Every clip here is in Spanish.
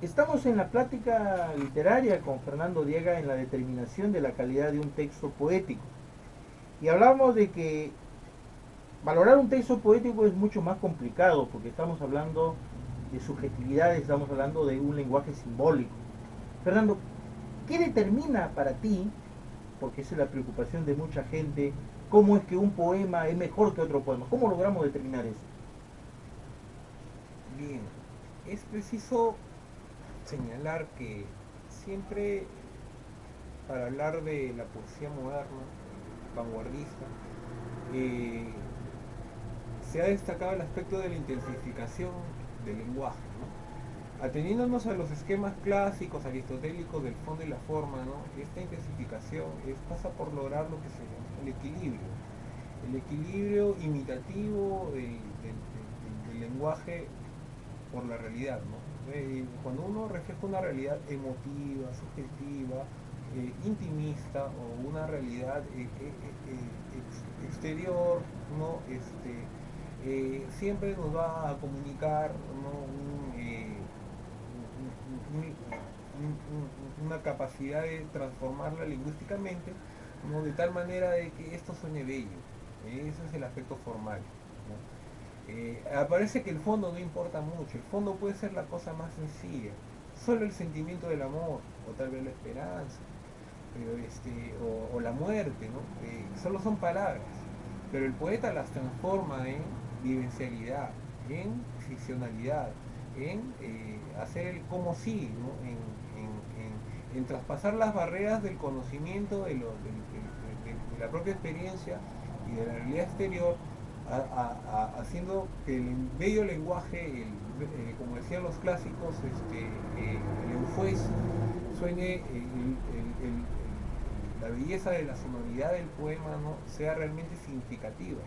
Estamos en la plática literaria con Fernando Diega en la determinación de la calidad de un texto poético. Y hablamos de que valorar un texto poético es mucho más complicado porque estamos hablando de subjetividad, estamos hablando de un lenguaje simbólico. Fernando, ¿qué determina para ti, porque esa es la preocupación de mucha gente, cómo es que un poema es mejor que otro poema? ¿Cómo logramos determinar eso? Bien, es preciso señalar que siempre para hablar de la poesía moderna, vanguardista, eh, se ha destacado el aspecto de la intensificación del lenguaje, ¿no? Ateniéndonos a los esquemas clásicos aristotélicos del fondo y la forma, ¿no? Esta intensificación pasa por lograr lo que se llama el equilibrio imitativo del lenguaje por la realidad, ¿no? Cuando uno refleja una realidad emotiva, subjetiva, intimista o una realidad exterior, ¿no? Siempre nos va a comunicar, ¿no? Una capacidad de transformarla lingüísticamente, ¿no? De tal manera de que esto suene bello. Ese es el aspecto formal, ¿no? Aparece que el fondo no importa mucho, el fondo puede ser la cosa más sencilla, solo el sentimiento del amor, o tal vez la esperanza, pero o la muerte, ¿no? Solo son palabras, pero el poeta las transforma en vivencialidad, en ficcionalidad, en hacer el como si, ¿no? En traspasar las barreras del conocimiento de la propia experiencia y de la realidad exterior, haciendo que el bello lenguaje, como decían los clásicos, el enfués, suene la belleza de la sonoridad del poema, ¿no? Sea realmente significativa,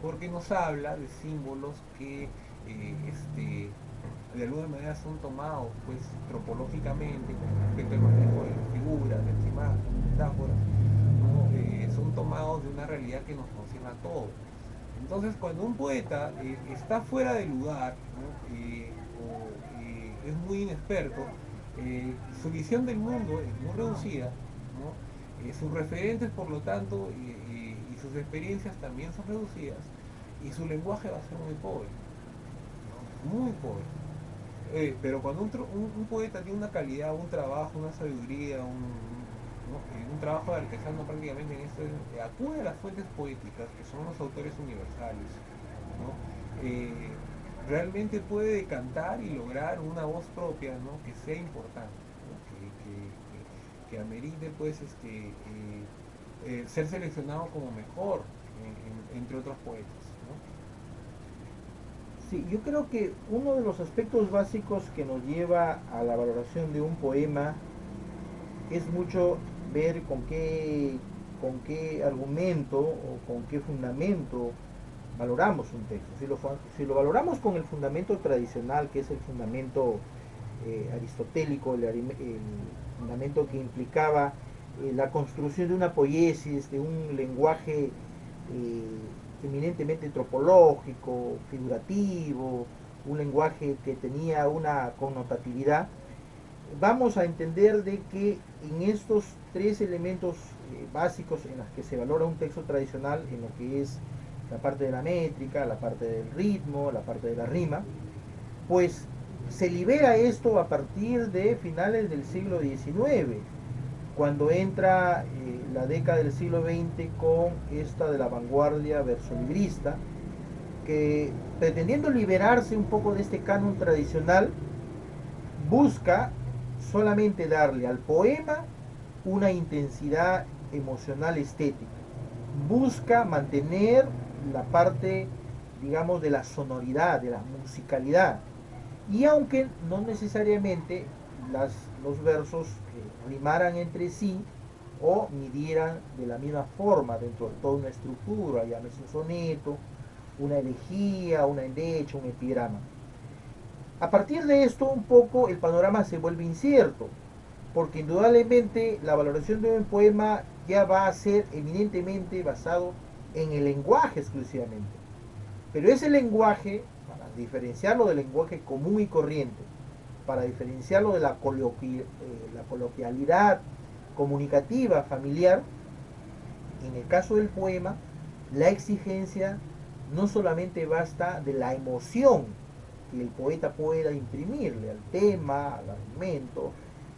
porque nos habla de símbolos que de alguna manera son tomados pues tropológicamente con respecto al manejo de las figuras, de las imágenes, metáforas, ¿no? Son tomados de una realidad que nos concierne a todos. Entonces, cuando un poeta está fuera de lugar, ¿no? Es muy inexperto, su visión del mundo es muy reducida, ¿no? Sus referentes, por lo tanto, y sus experiencias también son reducidas, y su lenguaje va a ser muy pobre, ¿no? Muy pobre. Pero cuando un poeta tiene una calidad, un trabajo, una sabiduría, ¿no? Un trabajo de artesano prácticamente en esto, acude a las fuentes poéticas, que son los autores universales, ¿no? Realmente puede decantar y lograr una voz propia, ¿no? Que sea importante, ¿no? Que amerite pues, ser seleccionado como mejor entre otros poetas, ¿no? Sí, yo creo que uno de los aspectos básicos que nos lleva a la valoración de un poema es mucho ver con qué argumento o con qué fundamento valoramos un texto. Si lo valoramos con el fundamento tradicional, que es el fundamento aristotélico, el fundamento que implicaba la construcción de una poiesis, de un lenguaje eminentemente tropológico, figurativo, un lenguaje que tenía una connotatividad, vamos a entender de que en estos tres elementos básicos en los que se valora un texto tradicional, en lo que es la parte de la métrica, la parte del ritmo, la parte de la rima, pues se libera esto a partir de finales del siglo XIX, cuando entra la década del siglo XX con esta de la vanguardia versolibrista, que pretendiendo liberarse un poco de este canon tradicional, busca solamente darle al poema una intensidad emocional estética. Busca mantener la parte, digamos, de la sonoridad, de la musicalidad. Y aunque no necesariamente los versos rimaran entre sí o midieran de la misma forma dentro de toda una estructura, llámese un soneto, una elegía, una endecha, un epigrama. A partir de esto, un poco el panorama se vuelve incierto, porque indudablemente la valoración de un poema ya va a ser eminentemente basado en el lenguaje exclusivamente. Pero ese lenguaje, para diferenciarlo del lenguaje común y corriente, para diferenciarlo de la coloquialidad comunicativa familiar, en el caso del poema, la exigencia no solamente basta de la emoción que el poeta pueda imprimirle al tema, al argumento,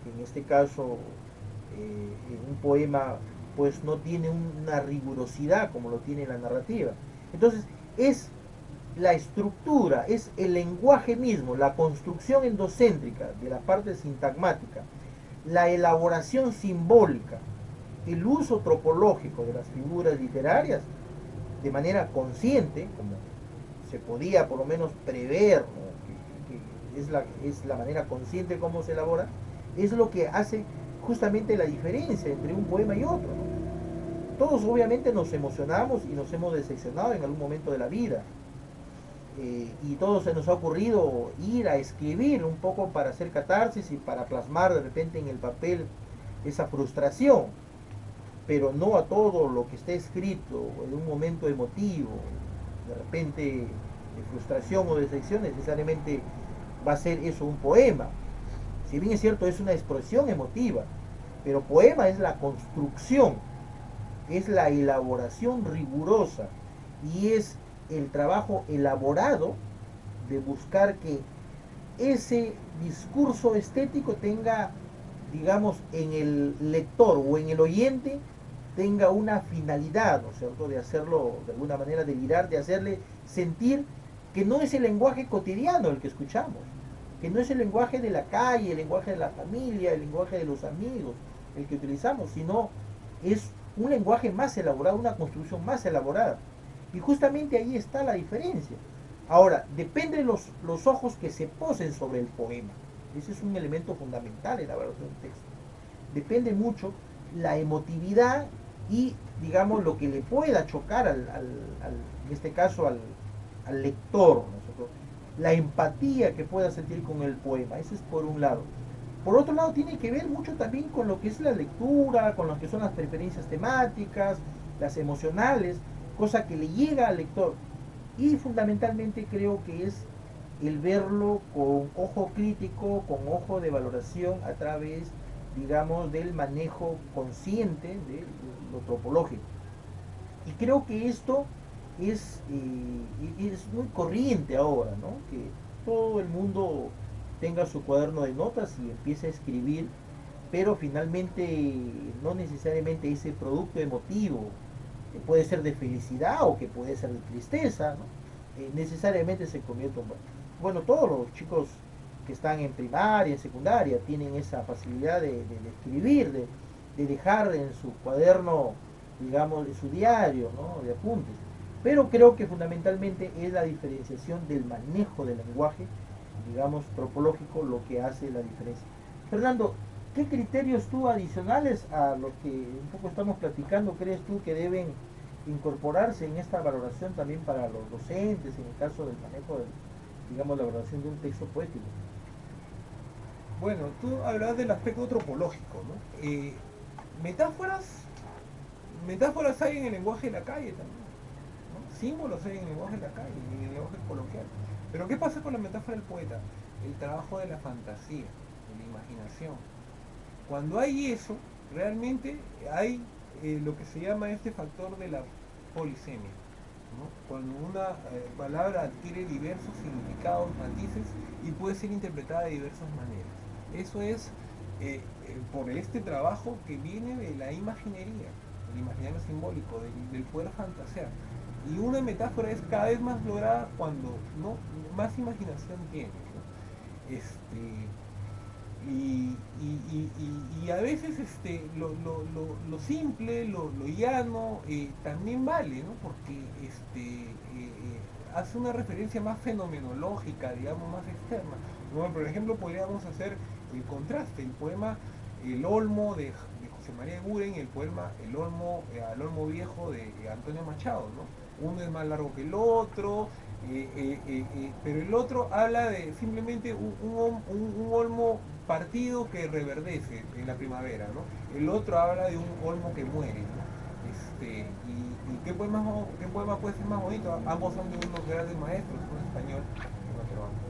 que en este caso en un poema pues no tiene una rigurosidad como lo tiene la narrativa. Entonces es la estructura, es el lenguaje mismo, la construcción endocéntrica de la parte sintagmática, la elaboración simbólica, el uso tropológico de las figuras literarias de manera consciente, como se podía por lo menos prever, ¿no? Es la manera consciente como se elabora, es lo que hace justamente la diferencia entre un poema y otro, ¿no? Todos obviamente nos emocionamos y nos hemos decepcionado en algún momento de la vida, y todos se nos ha ocurrido ir a escribir un poco para hacer catarsis y para plasmar de repente en el papel esa frustración, pero no a todo lo que esté escrito en un momento emotivo, de repente de frustración o de decepción, necesariamente va a ser eso un poema. Si bien es cierto, es una expresión emotiva, pero poema es la construcción, es la elaboración rigurosa y es el trabajo elaborado de buscar que ese discurso estético tenga, digamos, en el lector o en el oyente, tenga una finalidad, ¿no es cierto?, de hacerlo de alguna manera delirar, de hacerle sentir que no es el lenguaje cotidiano el que escuchamos, que no es el lenguaje de la calle, el lenguaje de la familia, el lenguaje de los amigos, el que utilizamos, sino es un lenguaje más elaborado, una construcción más elaborada. Y justamente ahí está la diferencia. Ahora, depende de los ojos que se posen sobre el poema. Ese es un elemento fundamental en la evaluación de un texto. Depende mucho la emotividad y, digamos, lo que le pueda chocar en este caso al lector, ¿no? La empatía que pueda sentir con el poema. Eso es por un lado. Por otro lado, tiene que ver mucho también con lo que es la lectura, con lo que son las preferencias temáticas, las emocionales, cosa que le llega al lector. Y fundamentalmente creo que es el verlo con ojo crítico, con ojo de valoración a través, digamos, del manejo consciente de lo tropológico. Y creo que esto es muy corriente ahora, ¿no? Que todo el mundo tenga su cuaderno de notas y empiece a escribir, pero finalmente no necesariamente ese producto emotivo, que puede ser de felicidad o que puede ser de tristeza, ¿no? Necesariamente se convierte en... Bueno, todos los chicos que están en primaria, en secundaria, tienen esa facilidad de escribir, de dejar en su cuaderno, digamos, de su diario, ¿no?, de apuntes. Pero creo que fundamentalmente es la diferenciación del manejo del lenguaje, digamos, tropológico, lo que hace la diferencia. Fernando, ¿qué criterios tú adicionales a los que un poco estamos platicando crees tú que deben incorporarse en esta valoración también para los docentes en el caso del manejo de, digamos, la valoración de un texto poético? Bueno, tú hablabas del aspecto tropológico, ¿no? Metáforas, metáforas hay en el lenguaje de la calle también, ¿no? Símbolos hay en el lenguaje de la calle, en el lenguaje coloquial. Pero ¿qué pasa con la metáfora del poeta? El trabajo de la fantasía, de la imaginación. Cuando hay eso, realmente hay lo que se llama este factor de la polisemia, ¿no? Cuando una palabra adquiere diversos significados, matices y puede ser interpretada de diversas maneras. Eso es por este trabajo que viene de la imaginería, el imaginario simbólico, del poder fantasear. Y una metáfora es cada vez más lograda cuando ¿no? más imaginación tiene, ¿no? Y a veces lo simple, lo llano, también vale, ¿no? Porque hace una referencia más fenomenológica, digamos, más externa. Bueno, por ejemplo, podríamos hacer el contraste, el poema El Olmo de José María Eguren y el poema El Olmo, Al Olmo Viejo de Antonio Machado, ¿no? Uno es más largo que el otro, pero el otro habla de simplemente un olmo partido que reverdece en la primavera, ¿no? El otro habla de un olmo que muere, ¿no? Y qué poema puede ser más bonito. Ambos son de unos grandes maestros, uno español y uno peruano.